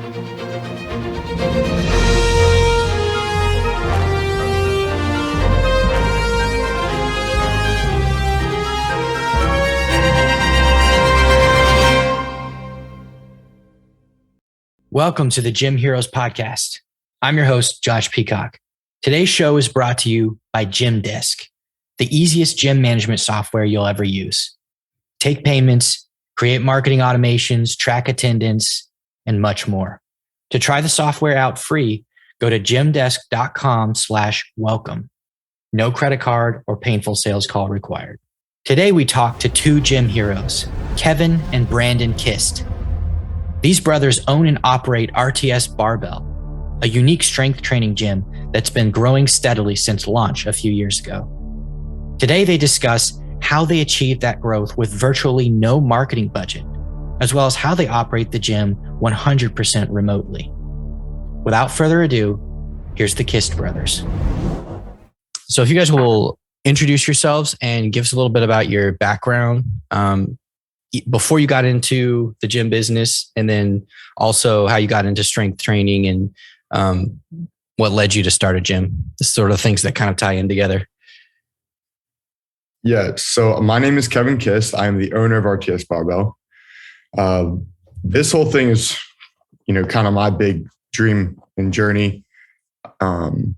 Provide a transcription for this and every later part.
Welcome to the Gym Heroes podcast. I'm your host, Josh Peacock. Today's show is brought to you by Gymdesk, the easiest gym management software you'll ever use. Take payments, create marketing automations, track attendance, and much more. To try the software out free, go to gymdesk.com/welcome. No credit card or painful sales call required. Today, we talk to two gym heroes, Kevin and Brandon Kist. These brothers own and operate RTS Barbell, a unique strength training gym that's been growing steadily since launch a few years ago. Today, they discuss how they achieved that growth with virtually no marketing budget, as well as how they operate the gym 100% remotely. Without further ado, here's the Kist Brothers. So if you guys will introduce yourselves and give us a little bit about your background, before you got into the gym business, and then also how you got into strength training and what led you to start a gym, the sort of things that kind of tie in together. Yeah. So my name is Kevin Kist. I'm the owner of RTS Barbell. This whole thing is, kind of my big dream and journey. The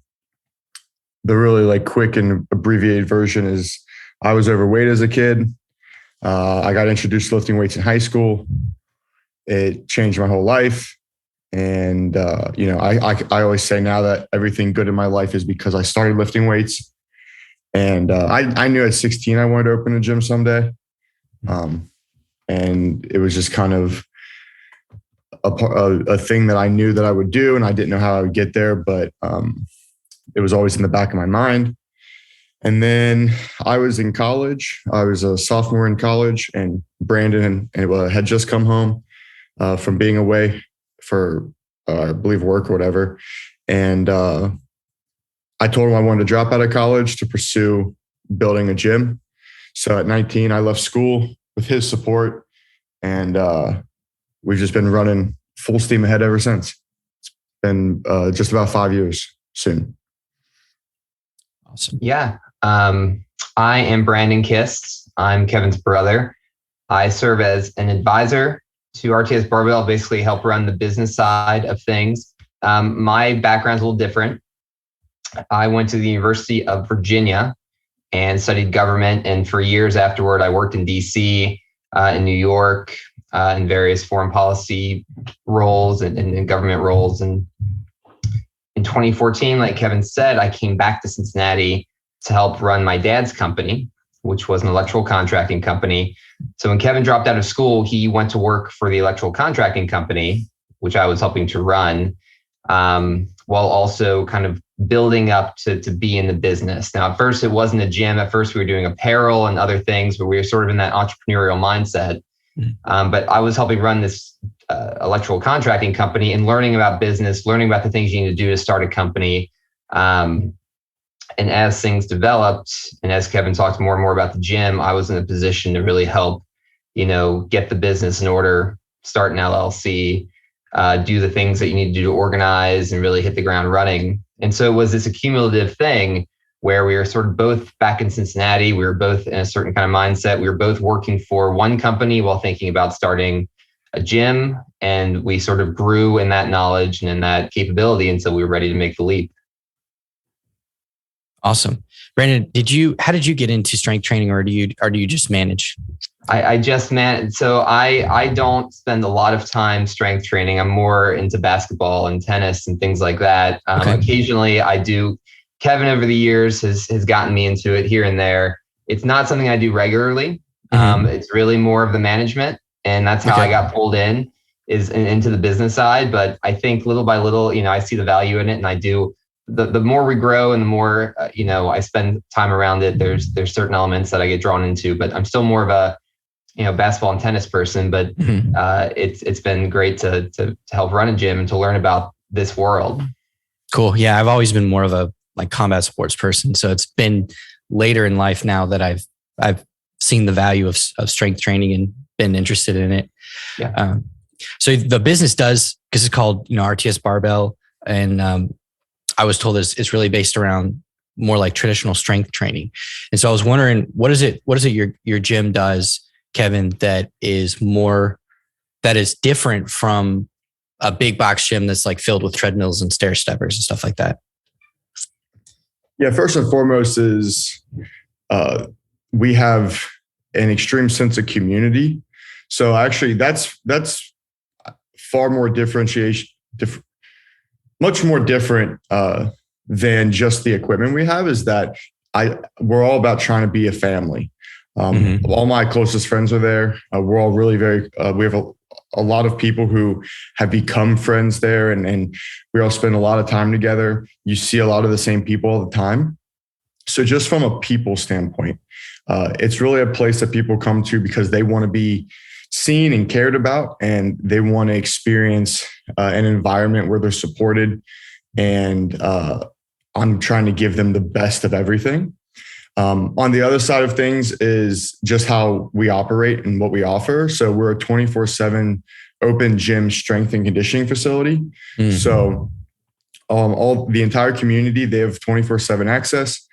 really quick and abbreviated version is I was overweight as a kid. I got introduced to lifting weights in high school. It changed my whole life. And, I always say now that everything good in my life is because I started lifting weights. And I knew at 16 I wanted to open a gym someday. And it was just kind of a thing that I knew that I would do, and I didn't know how I would get there, but it was always in the back of my mind. And then I was in college. I was a sophomore in college, and Brandon had just come home from being away for, I believe, work or whatever. And I told him I wanted to drop out of college to pursue building a gym. So at 19, I left school with his support, and we've just been running full steam ahead ever since. It's been just about 5 years soon. Awesome. Yeah. I am Brandon Kist. I'm Kevin's brother. I serve as an advisor to RTS Barbell, basically help run the business side of things. My background's a little different. I went to the University of Virginia and studied government. And for years afterward, I worked in DC, in New York, in various foreign policy roles and government roles. And in 2014, like Kevin said, I came back to Cincinnati to help run my dad's company, which was an electrical contracting company. So when Kevin dropped out of school, he went to work for the electrical contracting company, which I was helping to run, while also kind of building up to be in the business. Now, at first, it wasn't a gym. At first, we were doing apparel and other things, but we were sort of in that entrepreneurial mindset. But I was helping run this electrical contracting company and learning about business, learning about the things you need to do to start a company. And as things developed, and as Kevin talked more and more about the gym, I was in a position to really help, get the business in order, start an LLC, do the things that you need to do to organize and really hit the ground running. And so it was this accumulative thing where we were sort of both back in Cincinnati. We were both in a certain kind of mindset. We were both working for one company while thinking about starting a gym. And we sort of grew in that knowledge and in that capability until we were ready to make the leap. Awesome. Brandon, how did you get into strength training, or do you just manage? I just manage. So I don't spend a lot of time strength training. I'm more into basketball and tennis and things like that. Okay. Occasionally I do. Kevin over the years has gotten me into it here and there. It's not something I do regularly. Mm-hmm. It's really more of the management, and that's how I got pulled into the business side. But I think little by little, I see the value in it, and I do. The more we grow and the more, I spend time around it, there's certain elements that I get drawn into, but I'm still more of a, basketball and tennis person, but it's been great to help run a gym and to learn about this world. Cool. Yeah. I've always been more of a combat sports person. So it's been later in life now that I've seen the value of strength training and been interested in it. Yeah. So the business does, because it's called, RTS Barbell. And I was told it's really based around more like traditional strength training. And so I was wondering, what is it your gym does, Kevin, that is different from a big box gym that's like filled with treadmills and stair steppers and stuff like that? Yeah, first and foremost is we have an extreme sense of community. So actually that's far more much more different than just the equipment we have, is that we're all about trying to be a family. All my closest friends are there. We're all really we have a lot of people who have become friends there, and we all spend a lot of time together. You see a lot of the same people all the time. So just from a people standpoint, it's really a place that people come to because they want to be seen and cared about, and they want to experience an environment where they're supported. And I'm trying to give them the best of everything. On the other side of things is just how we operate and what we offer. So we're a 24/7 open gym strength and conditioning facility. So all the entire community, they have 24/7 access.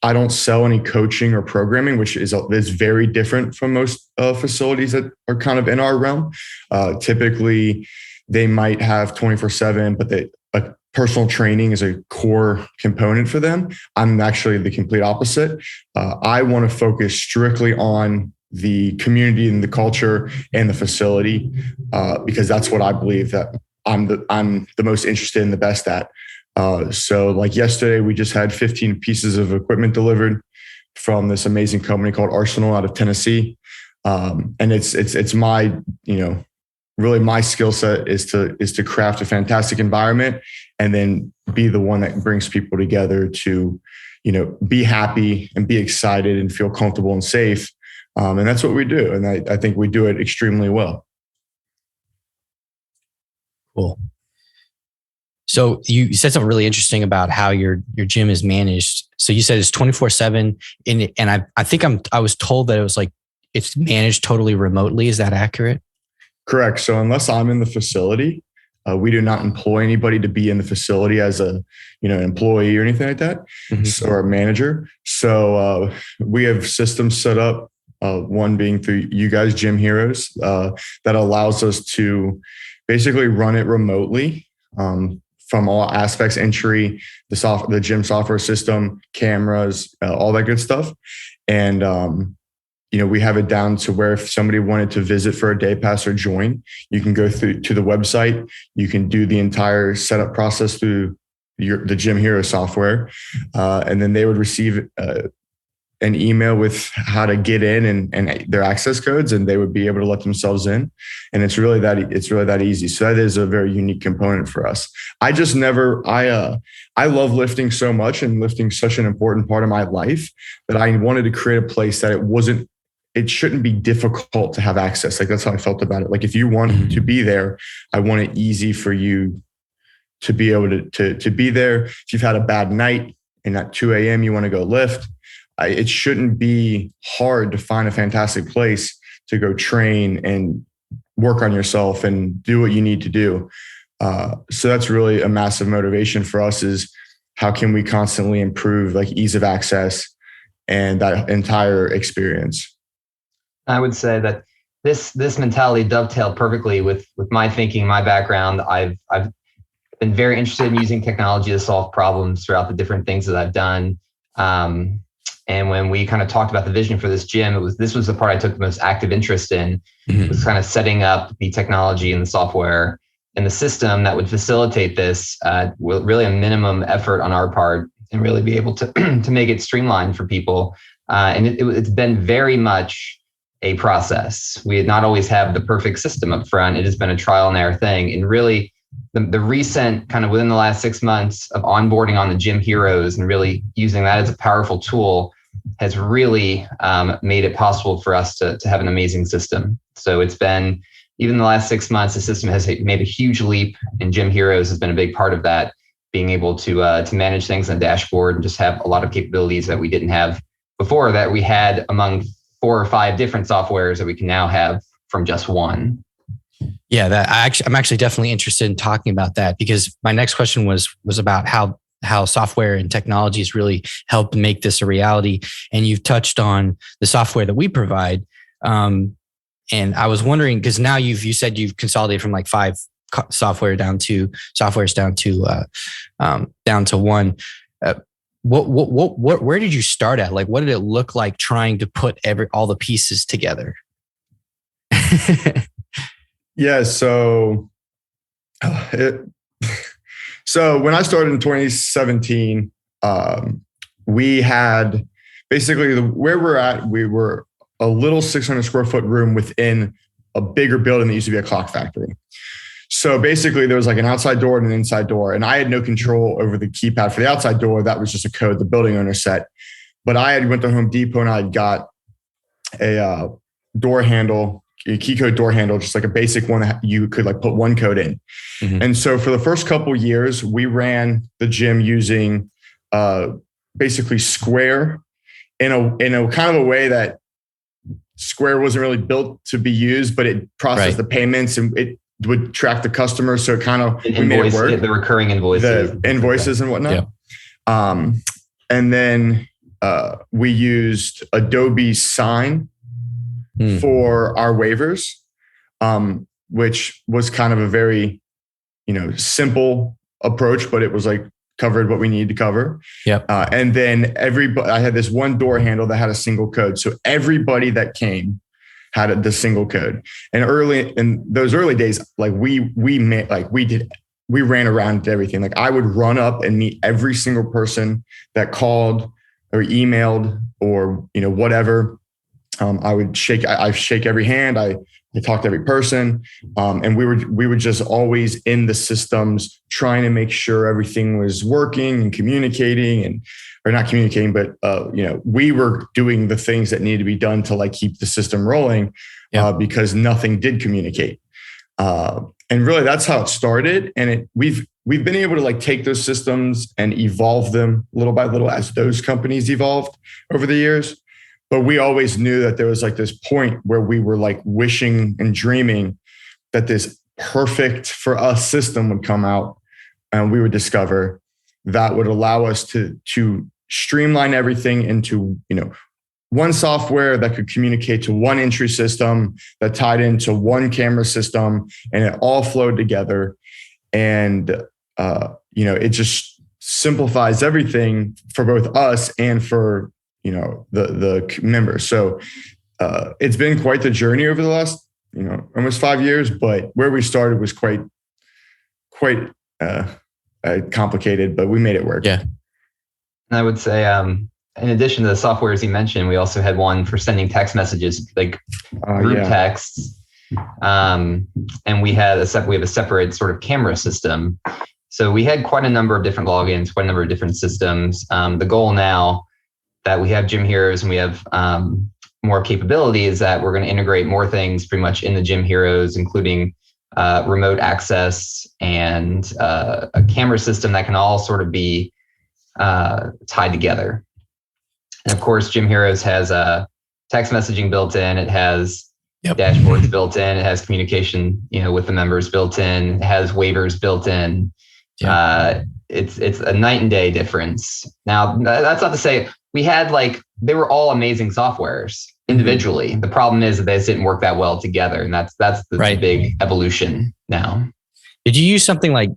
I don't sell any coaching or programming, which is very different from most facilities that are kind of in our realm. Typically, they might have 24/7, but personal training is a core component for them. I'm actually the complete opposite. I want to focus strictly on the community and the culture and the facility because that's what I believe that I'm the most interested in, the best at. So like yesterday, we just had 15 pieces of equipment delivered from this amazing company called Arsenal out of Tennessee. And it's my, really my skill set is to craft a fantastic environment and then be the one that brings people together to, be happy and be excited and feel comfortable and safe. And that's what we do. And I think we do it extremely well. Cool. So you said something really interesting about how your gym is managed. So you said it's 24/7 and I think I was told that it was like, it's managed totally remotely. Is that accurate? Correct. So unless I'm in the facility, we do not employ anybody to be in the facility as a, an employee or anything like that, or a manager. So we have systems set up, one being through you guys, Gym Heroes, that allows us to basically run it remotely from all aspects: entry, the gym software system, cameras, all that good stuff. And we have it down to where if somebody wanted to visit for a day pass or join, you can go through to the website. You can do the entire setup process through the Gym Hero software. And then they would receive an email with how to get in and their access codes, and they would be able to let themselves in. And it's really that easy. So that is a very unique component for us. I love lifting so much, and lifting such an important part of my life, that I wanted to create a place that it shouldn't be difficult to have access. Like that's how I felt about it. Like if you want to be there, I want it easy for you to be able to be there. If you've had a bad night and at 2 a.m. you want to go lift, it shouldn't be hard to find a fantastic place to go train and work on yourself and do what you need to do. So that's really a massive motivation for us, is how can we constantly improve like ease of access and that entire experience. I would say that this mentality dovetailed perfectly with my thinking, my background. I've been very interested in using technology to solve problems throughout the different things that I've done. And when we kind of talked about the vision for this gym, this was the part I took the most active interest in. It was kind of setting up the technology and the software and the system that would facilitate this with really a minimum effort on our part, and really be able to to make it streamlined for people. And it's been very much a process. We did not always have the perfect system up front. It has been a trial and error thing. And really the recent kind of within the last 6 months of onboarding on the Gym Heroes and really using that as a powerful tool has really made it possible for us to have an amazing system. So it's been, even the last 6 months, the system has made a huge leap, and Gym Heroes has been a big part of that, being able to manage things on a dashboard and just have a lot of capabilities that we didn't have before, that we had among 4 or 5 different softwares that we can now have from just one. Yeah, I'm actually definitely interested in talking about that, because my next question was about how software and technologies really help make this a reality. And you've touched on the software that we provide. And I was wondering, because now you said you've consolidated from like 5 softwares down to one. Where did you start at? Like, what did it look like trying to put all the pieces together? Yeah. So when I started in 2017, we had basically where we're at, we were a little 600 square foot room within a bigger building that used to be a clock factory. So basically there was like an outside door and an inside door, and I had no control over the keypad for the outside door. That was just a code the building owner set. But I had went to Home Depot and I had got a door handle, a key code door handle, just like a basic one that you could like put one code in. Mm-hmm. And so for the first couple of years, we ran the gym using basically Square in a kind of a way that Square wasn't really built to be used, but it processed the payments and it would track the customer. So it kind of we made it work. The recurring invoices. The invoices and whatnot. Yeah. And then we used Adobe Sign for our waivers, which was kind of a very, simple approach, but it was like covered what we needed to cover. Yep. And then I had this one door handle that had a single code. So everybody that came had the single code. And in those early days, like we ran around to everything. Like I would run up and meet every single person that called or emailed or, whatever. I shake every hand. I talked to every person. And we were just always in the systems trying to make sure everything was working and communicating or not communicating, but, we were doing the things that needed to be done to like keep the system rolling because nothing did communicate. And really that's how it started. And we've been able to like take those systems and evolve them little by little as those companies evolved over the years. But we always knew that there was like this point where we were like wishing and dreaming that this perfect for us system would come out and we would discover that would allow us to streamline everything into, one software that could communicate to one entry system that tied into one camera system, and it all flowed together. And, it just simplifies everything for both us and for, the members. So it's been quite the journey over the last, almost 5 years, but where we started was quite complicated, but we made it work. Yeah. And I would say, in addition to the softwares you mentioned, we also had one for sending text messages, like group texts. And we have a separate sort of camera system. So we had quite a number of different logins, quite a number of different systems. The goal now that we have Gym Heroes and we have more capability is that we're going to integrate more things pretty much in the Gym Heroes, including remote access and a camera system that can all sort of be tied together. And of course, Gym Heroes has text messaging built in. It has dashboards built in. It has communication, with the members built in. It has waivers built in. It's a night and day difference. Now, that's not to say we had they were all amazing softwares individually. Mm-hmm. The problem is that they didn't work that well together, and that's the big evolution now. Did you use something like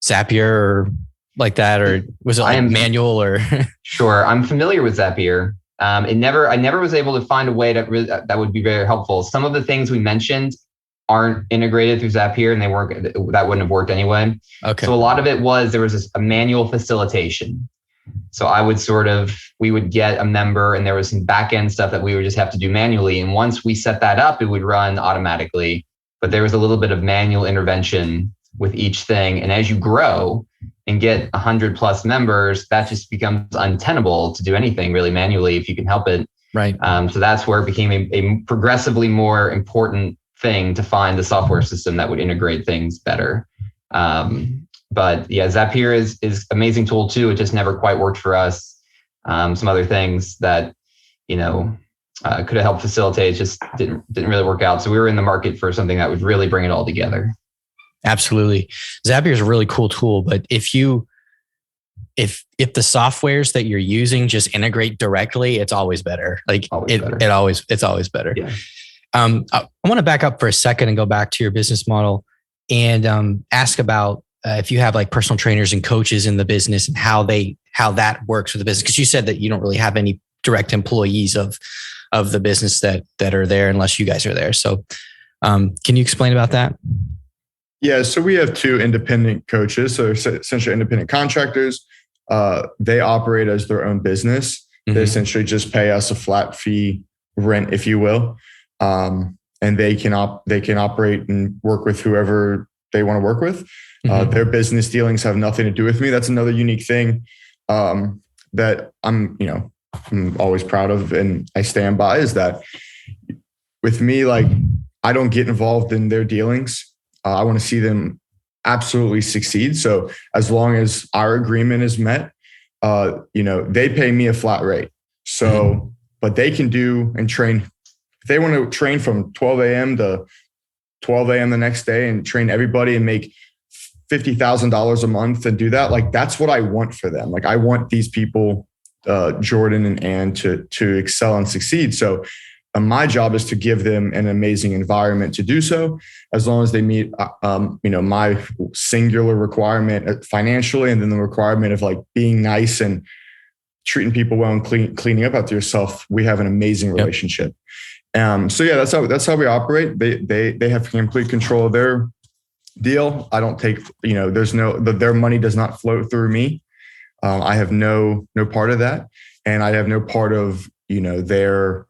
Zapier or like that, or was it manual or? Sure, I'm familiar with Zapier. I never was able to find a way that would be very helpful. Some of the things we mentioned aren't integrated through Zapier, and that wouldn't have worked anyway. Okay. So a lot of it there was a manual facilitation. So we would get a member and there was some back end stuff that we would just have to do manually. And once we set that up, it would run automatically, but there was a little bit of manual intervention with each thing. And as you grow and get 100+ members, that just becomes untenable to do anything really manually if you can help it. Right. So that's where it became a progressively more important thing to find the software system that would integrate things better. But yeah, Zapier is amazing tool too. It just never quite worked for us. Some other things that, could have helped facilitate. It just didn't really work out. So we were in the market for something that would really bring it all together. Absolutely. Zapier is a really cool tool, but if the softwares that you're using just integrate directly, it's always better. Like it's always better. Yeah. I want to back up for a second and go back to your business model and ask about if you have like personal trainers and coaches in the business and how that works with the business. Because you said that you don't really have any direct employees of the business that are there unless you guys are there. So can you explain about that? Yeah, so we have 2 independent coaches, so essentially independent contractors. They operate as their own business. Mm-hmm. They essentially just pay us a flat fee rent, if you will, and they can operate and work with whoever they want to work with. Mm-hmm. Their business dealings have nothing to do with me. That's another unique thing that I'm always proud of, and I stand by, is that with me, like, I don't get involved in their dealings. I want to see them absolutely succeed. So as long as our agreement is met, they pay me a flat rate. So, but they can do and train. If they want to train from 12 a.m. to 12 a.m. the next day and train everybody and make $50,000 a month and do that, like, that's what I want for them. Like, I want these people, Jordan and Ann, to excel and succeed. So my job is to give them an amazing environment to do so, as long as they meet, my singular requirement financially, and then the requirement of like being nice and treating people well and cleaning up after yourself. We have an amazing relationship. So yeah, that's how we operate. They have complete control of their deal. I don't take, their money does not flow through me. I have no part of that, and I have no part of their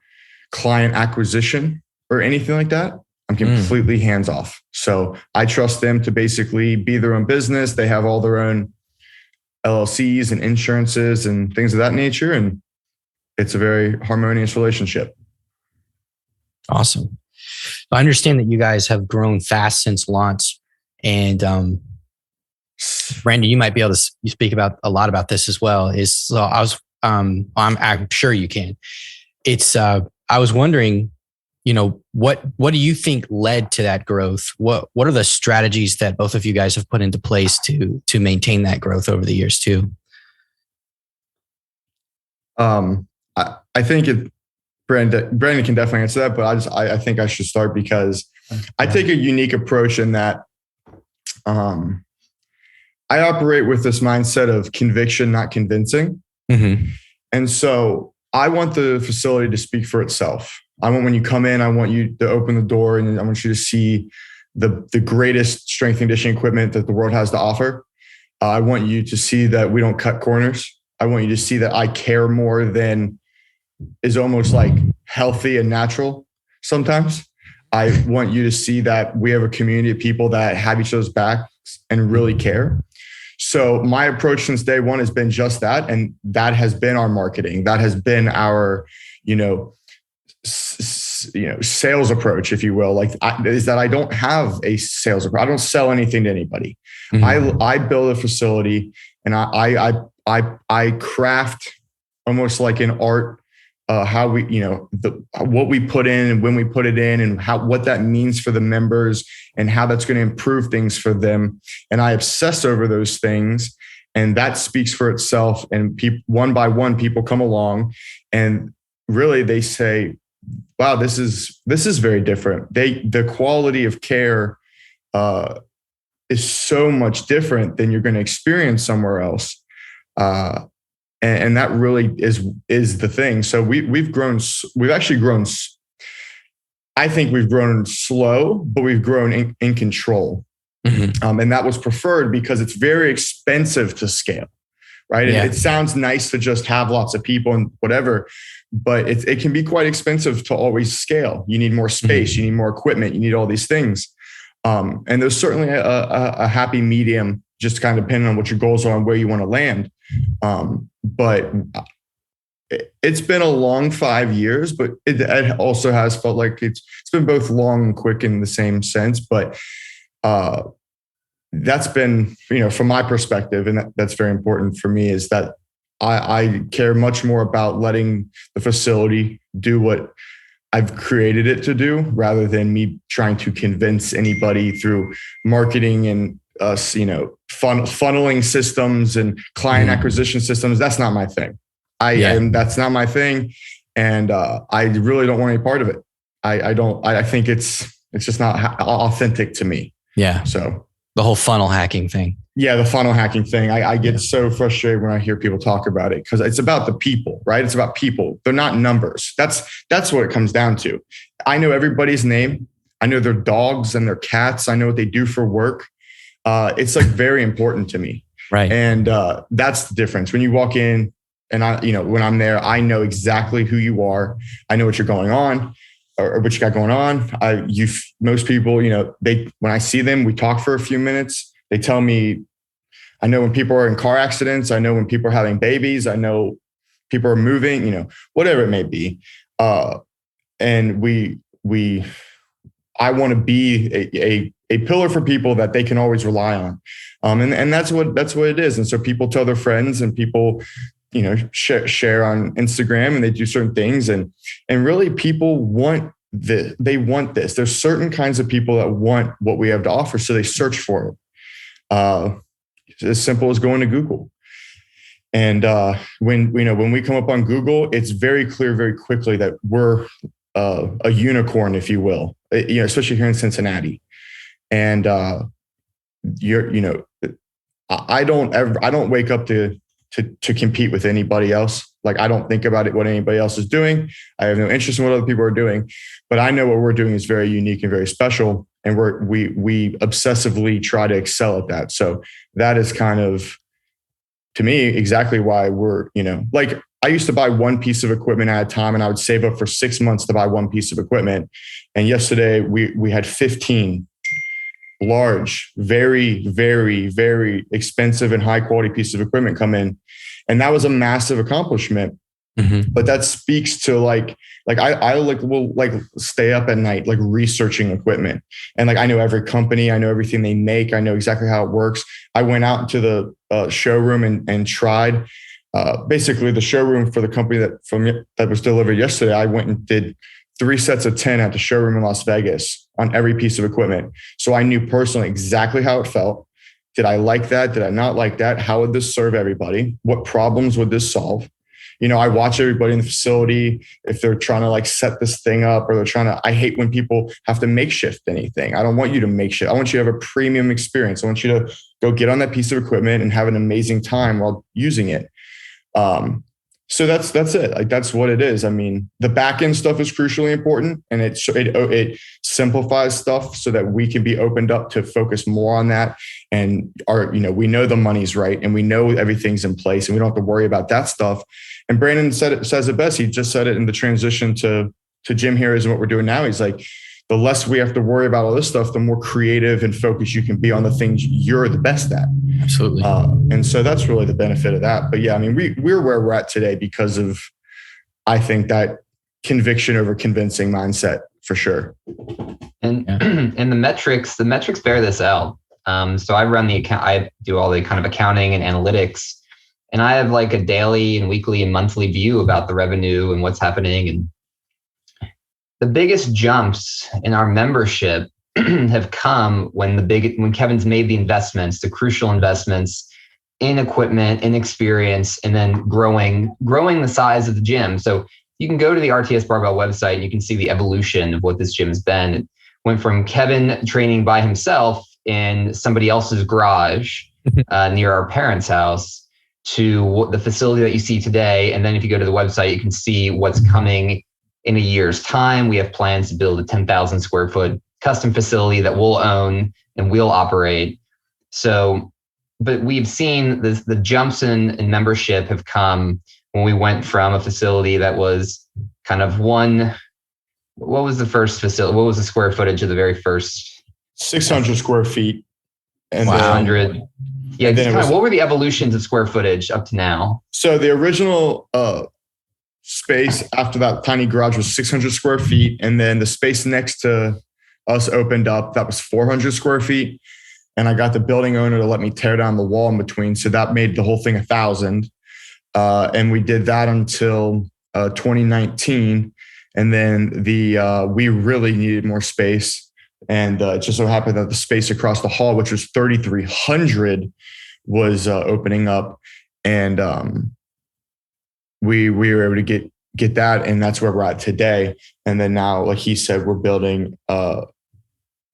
client acquisition or anything like that. I'm completely hands off. So I trust them to basically be their own business. They have all their own LLCs and insurances and things of that nature. And it's a very harmonious relationship. Awesome. I understand that you guys have grown fast since launch, and Brandon, you might be able to speak about a lot about this as well. I'm sure you can. I was wondering, what do you think led to that growth? What are the strategies that both of you guys have put into place to maintain that growth over the years too? I think Brandon can definitely answer that, but I think I should start because I take a unique approach in that I operate with this mindset of conviction, not convincing. Mm-hmm. And so I want the facility to speak for itself. I want, when you come in, I want you to open the door and I want you to see the greatest strength and conditioning equipment that the world has to offer. I want you to see that we don't cut corners. I want you to see that I care more than is almost like healthy and natural sometimes. I want you to see that we have a community of people that have each other's backs and really care. So my approach since day one has been just that. And that has been our marketing. That has been our, sales approach, if you will, is that I don't have a sales approach. I don't sell anything to anybody. Mm-hmm. I build a facility and I craft almost like an art, how we, what we put in and when we put it in and what that means for the members and how that's going to improve things for them. And I obsess over those things, and that speaks for itself. And one by one, people come along and really they say, wow, this is very different. The quality of care is so much different than you're going to experience somewhere else. And that really is the thing. So we've actually grown. I think we've grown slow, but we've grown in control. Mm-hmm. And that was preferred because it's very expensive to scale, right? Yeah. It sounds nice to just have lots of people and whatever, but it can be quite expensive to always scale. You need more space, mm-hmm. You need more equipment, you need all these things. And there's certainly a happy medium, just kind of depending on what your goals are and where you want to land. But it's been a long 5 years, but it also has felt like it's been both long and quick in the same sense. But that's been, from my perspective, and that's very important for me, is that I care much more about letting the facility do what I've created it to do rather than me trying to convince anybody through marketing and us, funneling systems and client acquisition systems. That's not my thing. That's not my thing. And I really don't want any part of it. I think it's just not authentic to me. Yeah. So the whole funnel hacking thing. Yeah, the funnel hacking thing. I get so frustrated when I hear people talk about it because it's about the people, right? It's about people. They're not numbers. That's what it comes down to. I know everybody's name. I know their dogs and their cats. I know what they do for work. It's like very important to me. Right. And that's the difference. When you walk in and when I'm there, I know exactly who you are. I know what you're going on or what you got going on. Most people, when I see them, we talk for a few minutes. They tell me, I know when people are in car accidents. I know when people are having babies. I know people are moving, whatever it may be. And I want to be a pillar for people that they can always rely on. And that's what it is. And so people tell their friends and people, share on Instagram and they do certain things. And really people want this. They want this. There's certain kinds of people that want what we have to offer. So they search for it. As simple as going to Google. And when we come up on Google, it's very clear very quickly that we're a unicorn, if you will, especially here in Cincinnati. And I don't wake up to compete with anybody else. Like I don't think about what anybody else is doing. I have no interest in what other people are doing, but I know what we're doing is very unique and very special. And we obsessively try to excel at that. So that is kind of, to me, exactly why we're, like I used to buy one piece of equipment at a time and I would save up for 6 months to buy one piece of equipment. And yesterday we had 15 large, very, very, very expensive and high quality pieces of equipment come in. And that was a massive accomplishment. Mm-hmm. But that speaks to I will stay up at night, researching equipment. And I know every company, I know everything they make. I know exactly how it works. I went out into the showroom and tried basically the showroom for the company that was delivered yesterday. I went and did 3 sets of 10 at the showroom in Las Vegas on every piece of equipment. So I knew personally exactly how it felt. Did I like that? Did I not like that? How would this serve everybody? What problems would this solve? I watch everybody in the facility if they're trying to set this thing up or I hate when people have to makeshift anything. I don't want you to makeshift. I want you to have a premium experience. I want you to go get on that piece of equipment and have an amazing time while using it. So that's it. That's what it is. I mean, the back end stuff is crucially important, and it simplifies stuff so that we can be opened up to focus more on that. And we know the money's right, and we know everything's in place, and we don't have to worry about that stuff. And Brandon says it best. He just said it in the transition to Gym Heroes and what we're doing now. He's like, the less we have to worry about all this stuff, the more creative and focused you can be on the things you're the best at. Absolutely. And so that's really the benefit of that. But yeah, I mean, we're where we're at today because of, I think, that conviction over convincing mindset for sure. And and the metrics bear this out. So I run the account. I do all the kind of accounting and analytics, and I have a daily and weekly and monthly view about the revenue and what's happening. And the biggest jumps in our membership have come when Kevin's made the investments, the crucial investments in equipment, in experience, and then growing the size of the gym. So you can go to the RTS Barbell website and you can see the evolution of what this gym has been. It went from Kevin training by himself in somebody else's garage near our parents' house to the facility that you see today. And then if you go to the website, you can see what's coming in a year's time. We have plans to build a 10,000 square foot custom facility that we'll own and we'll operate. So, but we've seen the jumps in membership have come when we went from a facility that was kind of what was the first facility? What was the square footage of the very first? 600 square feet. And 100. Yeah, what were the evolutions of square footage up to now? So the original space after that tiny garage was 600 square feet. And then the space next to us opened up. That was 400 square feet. And I got the building owner to let me tear down the wall in between. So that made the whole thing 1,000. And we did that until 2019. And then we really needed more space. And it just so happened that the space across the hall, which was 3,300, was opening up. And we were able to get that. And that's where we're at today. And then now, like he said, we're building,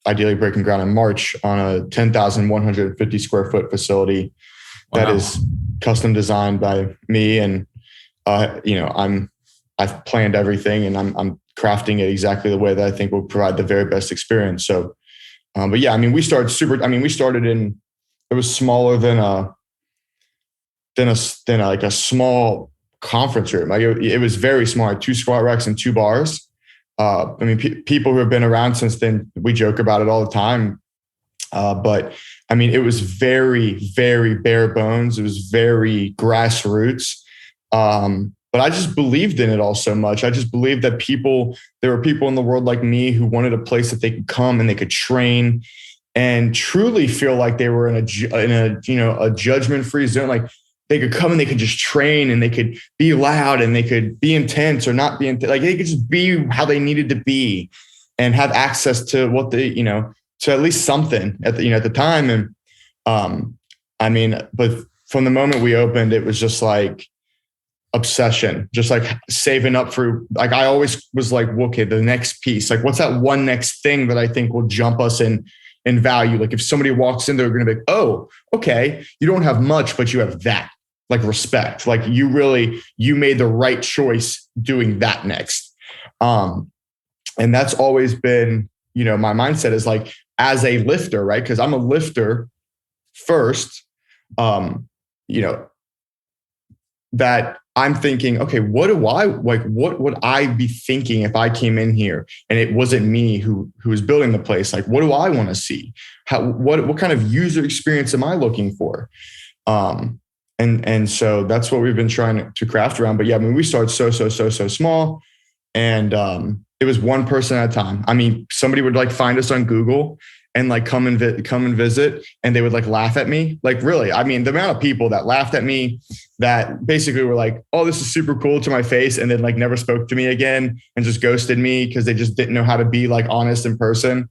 ideally breaking ground in March on a 10,150 square foot facility. Wow. That is custom designed by me. And, I've planned everything, and I'm crafting it exactly the way that I think will provide the very best experience. So, but yeah, I mean, we started it was smaller than like a small conference room. Like it was very small, like 2 squat racks and 2 bars. People who have been around since then, we joke about it all the time. But I mean, it was very, very bare bones. It was very grassroots. But I just believed in it all so much. I just believed that there were people in the world like me who wanted a place that they could come and they could train and truly feel like they were in a judgment-free zone. Like they could come and they could just train and they could be loud and they could be intense or not be intense. Like they could just be how they needed to be and have access to what they, to at least something at the time. And but from the moment we opened, it was just like obsession, just like saving up for, like, I always was like, okay, the next piece, like what's that one next thing that I think will jump us in value? Like if somebody walks in, they're going to be, oh, okay, you don't have much, but you have that, like respect. Like you made the right choice doing that next. And that's always been, my mindset is like, as a lifter, right? Because I'm a lifter first, that I'm thinking, okay, what would I be thinking if I came in here and it wasn't me who was building the place? Like, what do I want to see? What kind of user experience am I looking for? And so that's what we've been trying to craft around. But yeah, I mean, we started so small, and it was one person at a time. I mean, somebody would like find us on Google and like come and visit, and they would like laugh at me. Like really, I mean, the amount of people that laughed at me that basically were like, oh, this is super cool to my face, and then like never spoke to me again and just ghosted me because they just didn't know how to be like honest in person.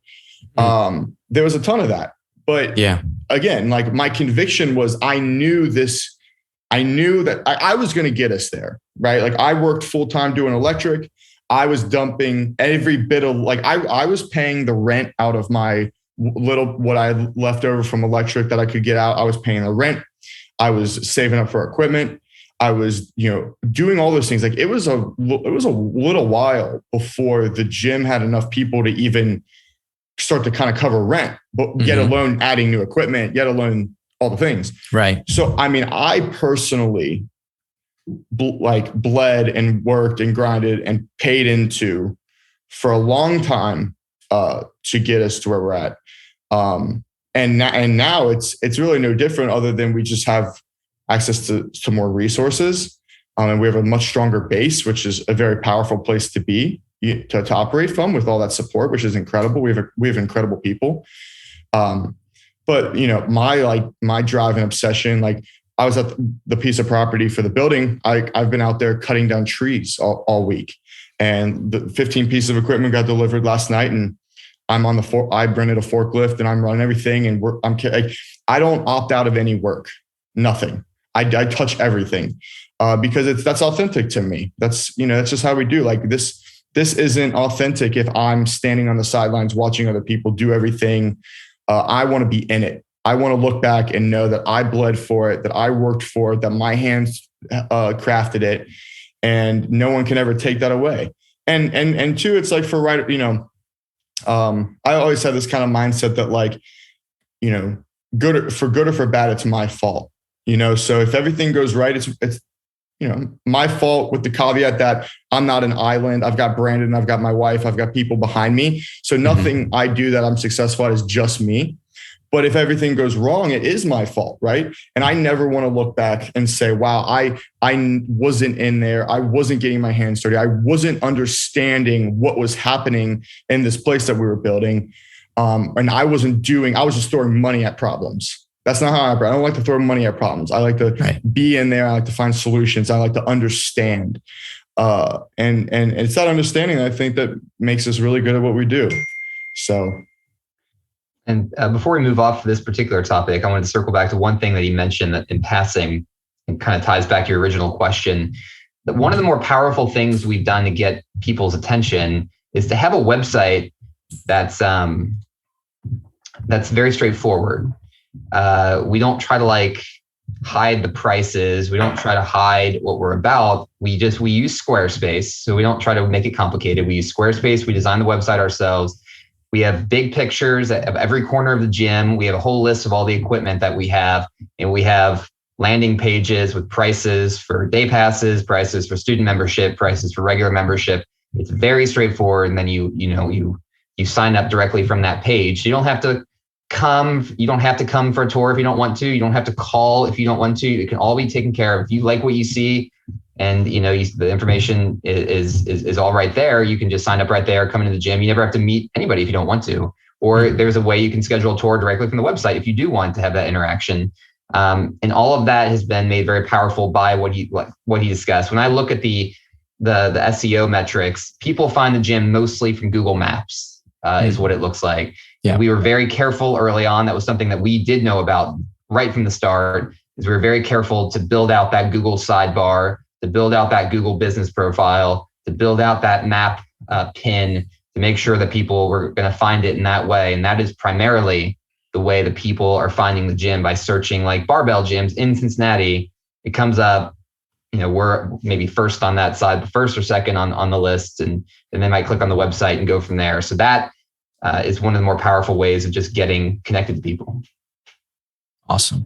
There was a ton of that. But yeah, again, like my conviction was I knew that I was going to get us there, right? Like I worked full time doing electric. I was dumping every bit of like, I was paying the rent out of my what I left over from electric that I could get out. I was paying the rent. I was saving up for equipment. I was, doing all those things. Like it was a little while before the gym had enough people to even start to kind of cover rent, but yet alone adding new equipment, yet alone all the things. Right. So, I mean, I personally bled and worked and grinded and paid into for a long time to get us to where we're at. And now it's really no different other than we just have access to more resources. And we have a much stronger base, which is a very powerful place to be, to operate from with all that support, which is incredible. We have incredible people. But my drive and obsession, like I was at the piece of property for the building. I've been out there cutting down trees all week, and the 15 pieces of equipment got delivered last night, and I'm on I rented a forklift and I'm running everything, and I don't opt out of any work, nothing. I touch everything because that's authentic to me. That's just how we do. Like this isn't authentic if I'm standing on the sidelines watching other people do everything. I want to be in it. I want to look back and know that I bled for it, that I worked for it, that my hands crafted it, and no one can ever take that away. And two, it's like for right, I always had this kind of mindset that like, for good or for bad, it's my fault. So if everything goes right, it's my fault, with the caveat that I'm not an island. I've got Brandon, I've got my wife, I've got people behind me. So nothing I do that I'm successful at is just me. But if everything goes wrong, it is my fault, right? And I never want to look back and say, wow, I wasn't in there. I wasn't getting my hands dirty. I wasn't understanding what was happening in this place that we were building. And I was just throwing money at problems. That's not how I operate. I don't like to throw money at problems. I like to be in there. I like to find solutions. I like to understand. And it's that understanding that I think that makes us really good at what we do. So. And before we move off this particular topic, I wanted to circle back to one thing that you mentioned that in passing, and kind of ties back to your original question. That one of the more powerful things we've done to get people's attention is to have a website that's very straightforward. We don't try to hide the prices. We don't try to hide what we're about. We use Squarespace. So we don't try to make it complicated. We use Squarespace. We design the website ourselves. We have big pictures of every corner of the gym. We have a whole list of all the equipment that we have, and we have landing pages with prices for day passes, prices for student membership, prices for regular membership. It's very straightforward. And then you sign up directly from that page. You don't have to come. You don't have to come for a tour if you don't want to. You don't have to call if you don't want to. It can all be taken care of. If you like what you see, and the information is all right there, you can just sign up right there, come into the gym. You never have to meet anybody if you don't want to. Or there's a way you can schedule a tour directly from the website if you do want to have that interaction. And all of that has been made very powerful by what he discussed. When I look at the SEO metrics, people find the gym mostly from Google Maps, is what it looks like. Yeah. We were very careful early on. That was something that we did know about right from the start, is we were very careful to build out that Google sidebar, to build out that Google business profile, to build out that map pin, to make sure that people were going to find it in that way. And that is primarily the way that people are finding the gym, by searching like barbell gyms in Cincinnati. It comes up, we're maybe first on that side, first or second on the list, and they might click on the website and go from there. So that is one of the more powerful ways of just getting connected to people. Awesome.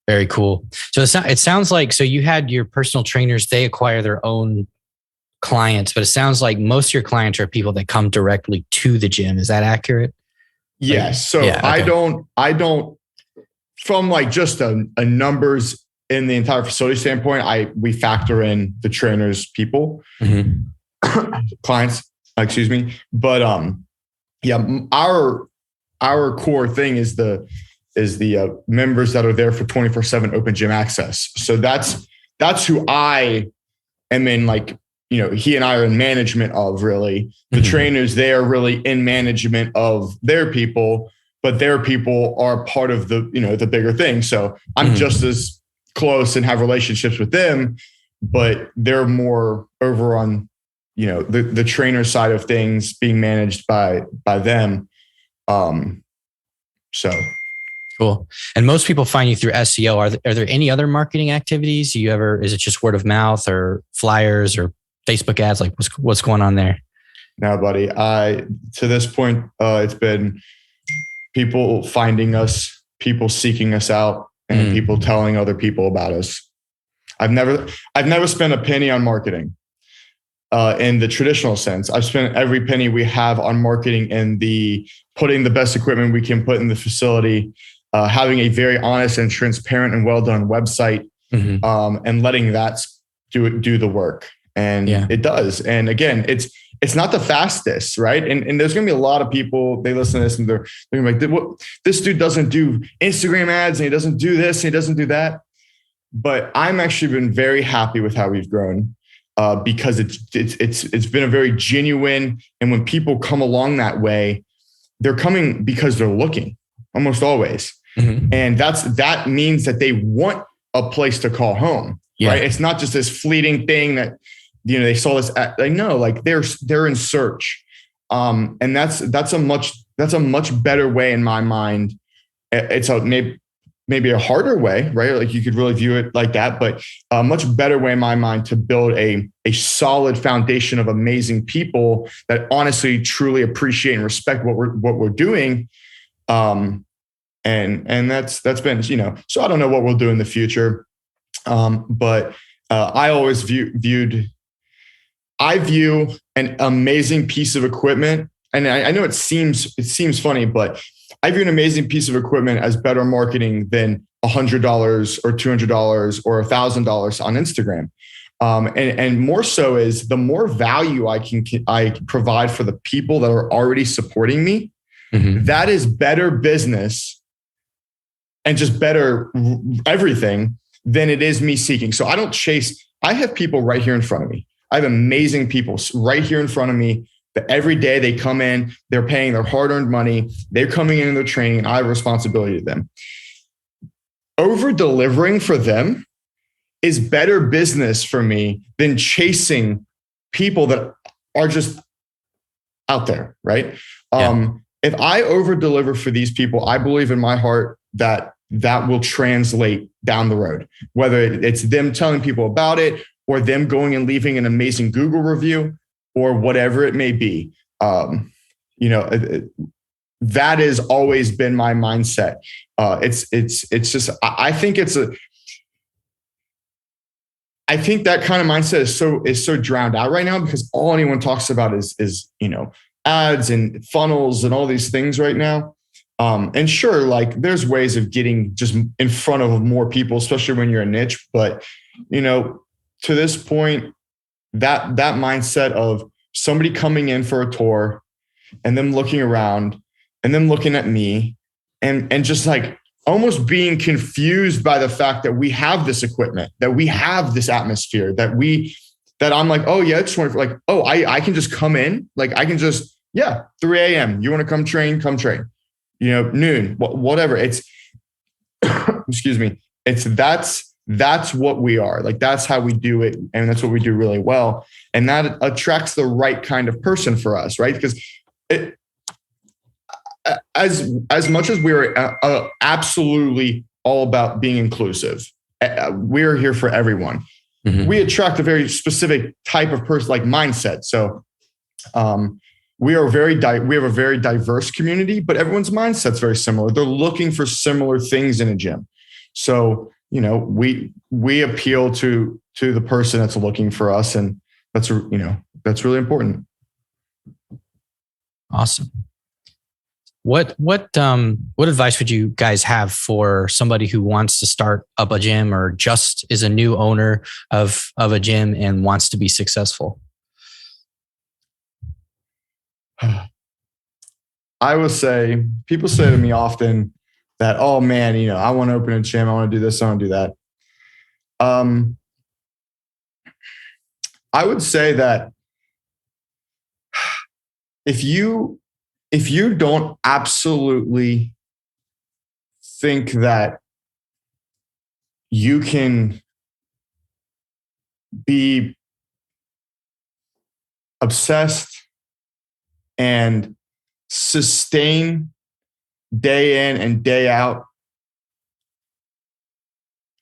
Very cool. So it sounds like, so you had your personal trainers, they acquire their own clients, but it sounds like most of your clients are people that come directly to the gym. Is that accurate? Yes. So okay. I don't from just a numbers in the entire facility standpoint, we factor in the trainers, people, clients, excuse me. But our core thing is the members that are there for 24/7 open gym access. So that's who I am in, he and I are in management of, really. The trainers, they are really in management of their people, but their people are part of the bigger thing. So I'm just as close and have relationships with them, but they're more over on, the trainer side of things being managed by them. So. Cool. And most people find you through SEO. Are there any other marketing activities? Is it just word of mouth or flyers or Facebook ads? What's going on there? No, buddy. To this point, it's been people finding us, people seeking us out, and people telling other people about us. I've never spent a penny on marketing in the traditional sense. I've spent every penny we have on marketing and putting the best equipment we can put in the facility, having a very honest and transparent and well done website, and letting that do the work. And it does. And again, it's not the fastest, right? And there's going to be a lot of people, they listen to this and they're going to be like, this dude doesn't do Instagram ads and he doesn't do this and he doesn't do that. But I'm actually been very happy with how we've grown, because it's been a very genuine. And when people come along that way, they're coming because they're looking, almost always. And that means that they want a place to call home, right? It's not just this fleeting thing that, they saw this, they're in search. And that's a much better way in my mind. It's maybe a harder way, right? You could really view it like that, but a much better way in my mind to build a solid foundation of amazing people that honestly, truly appreciate and respect what we're doing. And that's been, so I don't know what we'll do in the future. But I always I view an amazing piece of equipment. And I know it seems funny, but I view an amazing piece of equipment as better marketing than $100 or $200 or $1,000 on Instagram. And more so is the more value I provide for the people that are already supporting me, that is better business and just better everything than it is me seeking. So I don't chase. I have people right here in front of me. I have amazing people right here in front of me that every day they come in, they're paying their hard-earned money. They're coming in and they're training. I have a responsibility to them. Over delivering for them is better business for me than chasing people that are just out there, right? Yeah. If I over deliver for these people, I believe in my heart that will translate down the road, whether it's them telling people about it or them going and leaving an amazing Google review or whatever it may be. That has always been my mindset. It's just, I think that kind of mindset is so drowned out right now because all anyone talks about is ads and funnels and all these things right now. And sure, like there's ways of getting just in front of more people, especially when you're a niche. But, to this point, that mindset of somebody coming in for a tour and them looking around and them looking at me and just like almost being confused by the fact that we have this equipment, that we have this atmosphere, that I'm like, oh yeah, it's like, oh, I can just come in. Like I can just, 3 a.m. You want to come train, noon, whatever. It's, excuse me. That's what we are. Like, that's how we do it. And that's what we do really well. And that attracts the right kind of person for us, right? Because as much as we're absolutely all about being inclusive, we're here for everyone. Mm-hmm. We attract a very specific type of person, like mindset. So we have a very diverse community, but everyone's mindset's very similar. They're looking for similar things in a gym. So, we appeal to the person that's looking for us, and that's really important. Awesome. What advice would you guys have for somebody who wants to start up a gym or just is a new owner of a gym and wants to be successful? I would say, people say to me often that, oh man, I want to open a gym. I want to do this. I want to do that. I would say that if you don't absolutely think that you can be obsessed and sustain day in and day out,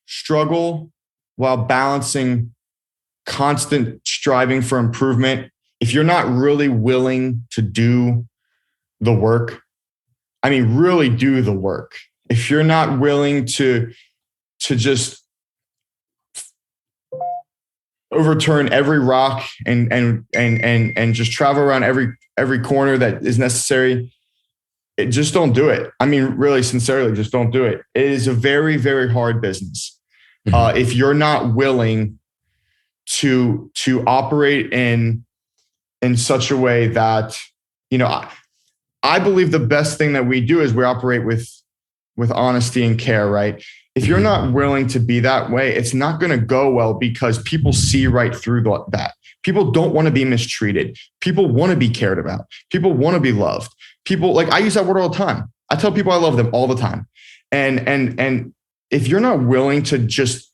struggle while balancing constant striving for improvement, if you're not really willing to do the work, really do the work. If you're not willing to just overturn every rock and just travel around every corner that is necessary, just don't do it. Really, sincerely, just don't do it. It is a very, very hard business. Mm-hmm. If you're not willing to operate in such a way that, I believe the best thing that we do is we operate with honesty and care, right? If you're not willing to be that way, it's not going to go well because people see right through that. People don't want to be mistreated. People want to be cared about. People want to be loved. People, like, I use that word all the time. I tell people I love them all the time. And if you're not willing to just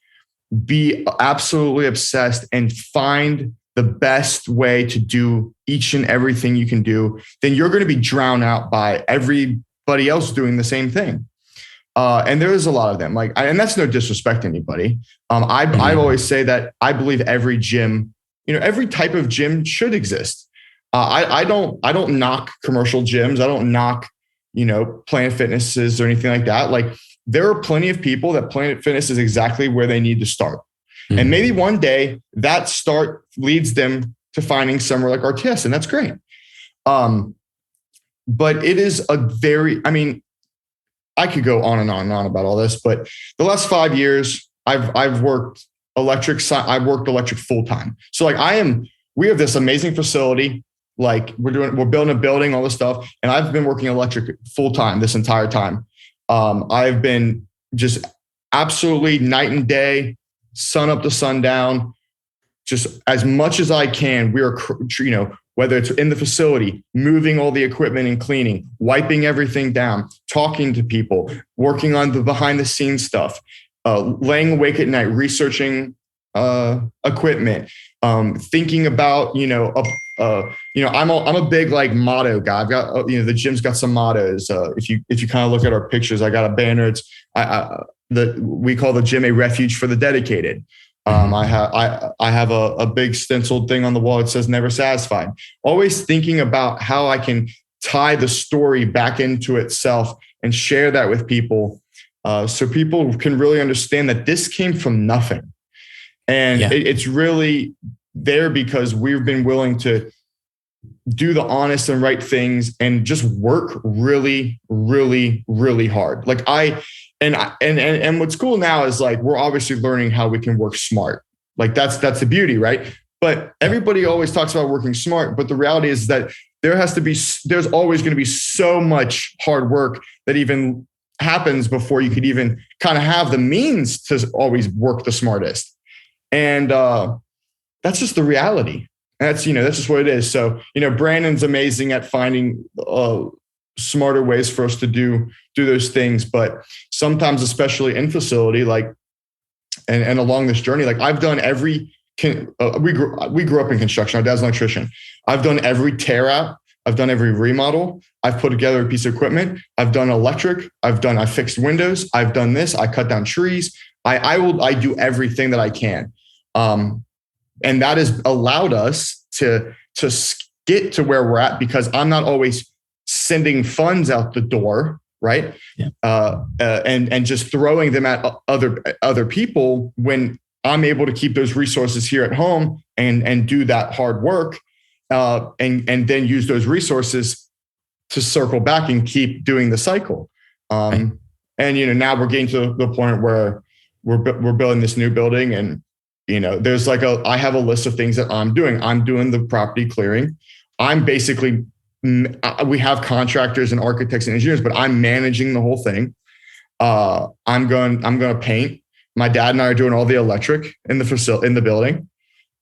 be absolutely obsessed and find the best way to do each and everything you can do, then you're going to be drowned out by everybody else doing the same thing. And there is a lot of them. And that's no disrespect to anybody. I always say that I believe every gym, every type of gym should exist. I don't knock commercial gyms. I don't knock, Planet Fitnesses or anything like that. Like, there are plenty of people that Planet Fitness is exactly where they need to start. Mm-hmm. And maybe one day that start leads them to finding somewhere like RTS, and that's great. But it is a very, I could go on and on and on about all this, but the last 5 years I've worked electric full time. So we have this amazing facility. Like, we're building a building, all this stuff. And I've been working electric full time this entire time. I've been just absolutely night and day, sun up to sundown, just as much as I can. We are, whether it's in the facility, moving all the equipment and cleaning, wiping everything down, talking to people, working on the behind the scenes stuff, laying awake at night, researching equipment, thinking about, I'm a big like motto guy. I've got, the gym's got some mottos. If you kind of look at our pictures, I got a banner. It's we call the gym a refuge for the dedicated. I have a big stenciled thing on the wall. It says never satisfied. Always thinking about how I can tie the story back into itself and share that with people, so people can really understand that this came from nothing. And it's really there because we've been willing to do the honest and right things and just work really, really, really hard. Like and what's cool now is like, we're obviously learning how we can work smart. Like that's the beauty, right? But everybody always talks about working smart. But the reality is that there's always going to be so much hard work that even happens before you could even kind of have the means to always work the smartest. And that's just the reality. And that's just what it is. So, Brandon's amazing at finding smarter ways for us to do those things. But sometimes, especially in facility, like, and along this journey, like I've done we grew up in construction. Our dad's an electrician. I've done every tear out. I've done every remodel. I've put together a piece of equipment. I've done electric. I fixed windows. I've done this. I cut down trees. I do everything that I can. And that has allowed us to get to where we're at because I'm not always sending funds out the door, right? Yeah. And just throwing them at other people when I'm able to keep those resources here at home and do that hard work, and then use those resources to circle back and keep doing the cycle. Right. And now we're getting to the point where we're building this new building, and there's I have a list of things that I'm doing. I'm doing the property clearing. I'm basically, we have contractors and architects and engineers, but I'm managing the whole thing. I'm going to paint. My dad and I are doing all the electric in the facility, in the building.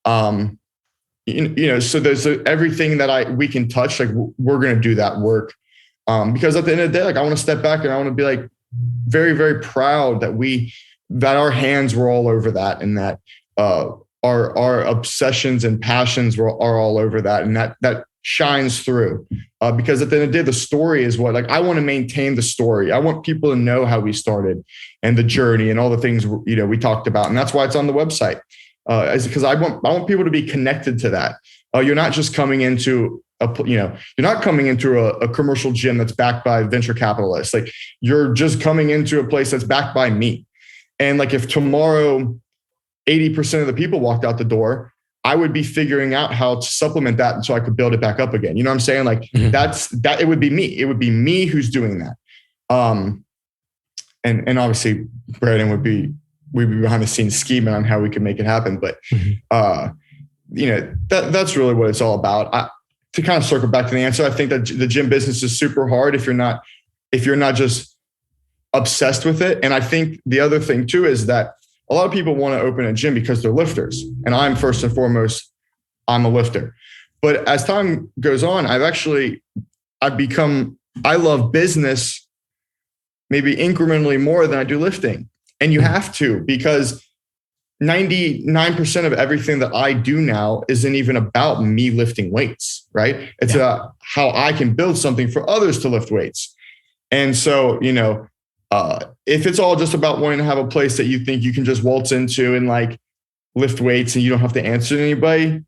So there's everything that we can touch. Like we're going to do that work. Because at the end of the day, like I want to step back and I want to be like very, very proud that our hands were all over that, and that our obsessions and passions are all over that, and that shines through. Because at the end of the day, the story is what, like, I want to maintain the story. I want people to know how we started and the journey and all the things we talked about, and that's why it's on the website. Because I want people to be connected to that. You're not just coming into you're not coming into a commercial gym that's backed by venture capitalists. Like you're just coming into a place that's backed by me. And like if tomorrow 80% of the people walked out the door, I would be figuring out how to supplement that so I could build it back up again. You know what I'm saying? Like that it would be me. It would be me who's doing that. And obviously Brandon we'd be behind the scenes scheming on how we could make it happen. But that's really what it's all about. To kind of circle back to the answer, I think that the gym business is super hard if you're not just obsessed with it. And I think the other thing too is that a lot of people want to open a gym because they're lifters. And I'm first and foremost, I'm a lifter. But as time goes on, I love business maybe incrementally more than I do lifting. And you have to, because 99% of everything that I do now isn't even about me lifting weights, right? It's about how I can build something for others to lift weights. And so, if it's all just about wanting to have a place that you think you can just waltz into and like lift weights and you don't have to answer to anybody,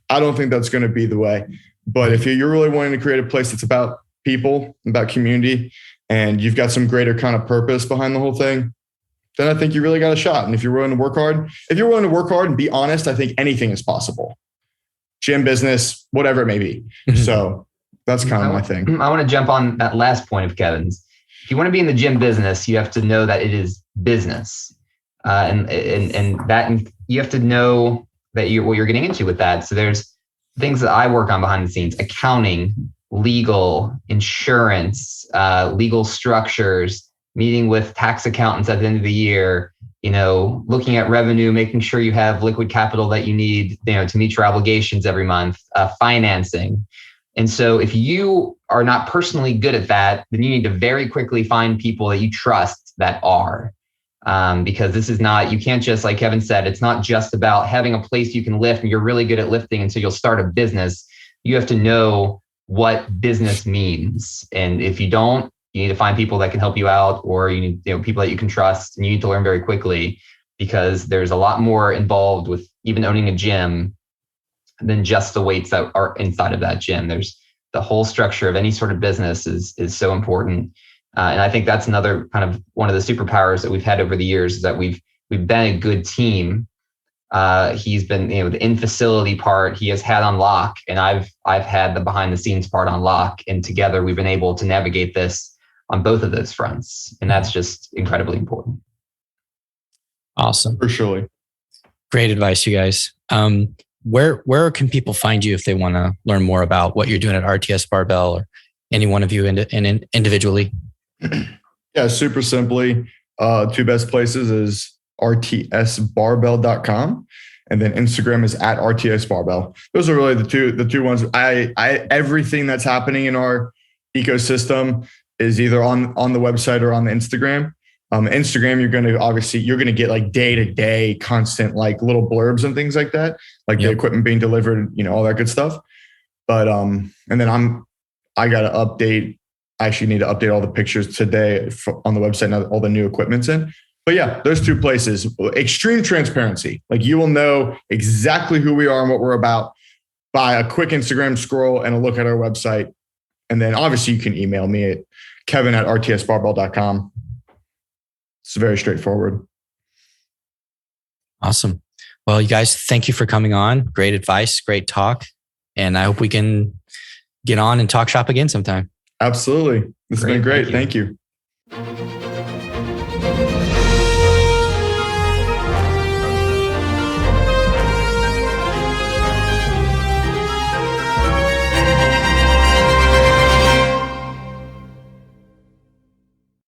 I don't think that's going to be the way. But if you're really wanting to create a place that's about people, about community, and you've got some greater kind of purpose behind the whole thing, then I think you really got a shot. And if you're willing to work hard and be honest, I think anything is possible. Gym business, whatever it may be. So that's kind of my thing. I want to jump on that last point of Kevin's. If you want to be in the gym business, you have to know that it is business. And that you have to know that what you're getting into with that. So there's things that I work on behind the scenes: accounting, legal, insurance, legal structures, meeting with tax accountants at the end of the year, looking at revenue, making sure you have liquid capital that you need, to meet your obligations every month, financing. And so if you are not personally good at that, then you need to very quickly find people that you trust that are. Because this is not, you can't just, like Kevin said, it's not just about having a place you can lift and you're really good at lifting and so you'll start a business. You have to know what business means. And if you don't, you need to find people that can help you out, or you need people that you can trust, and you need to learn very quickly, because there's a lot more involved with even owning a gym than just the weights that are inside of that gym. There's the whole structure of any sort of business is so important. And I think that's another kind of one of the superpowers that we've had over the years, is that we've been a good team. He's been, the in-facility part he has had on lock, and I've had the behind-the-scenes part on lock. And together we've been able to navigate this on both of those fronts. And that's just incredibly important. Awesome. For sure. Great advice, you guys. Where can people find you if they want to learn more about what you're doing at RTS Barbell, or any one of you individually? Yeah, super simply. Two best places is rtsbarbell.com, and then Instagram is at RTS Barbell. Those are really the two ones. Everything that's happening in our ecosystem is either on the website or on the Instagram. Instagram, you're going to get like day-to-day constant, like little blurbs and things like that, like the equipment being delivered, all that good stuff. But, and then I got to update. I actually need to update all the pictures today on the website, now all the new equipment's in. But yeah, those two places, extreme transparency. Like, you will know exactly who we are and what we're about by a quick Instagram scroll and a look at our website. And then obviously you can email me at kevin@rtsbarbell.com. It's very straightforward. Awesome. Well, you guys, thank you for coming on. Great advice, great talk. And I hope we can get on and talk shop again sometime. Absolutely. This has been great. Thank you.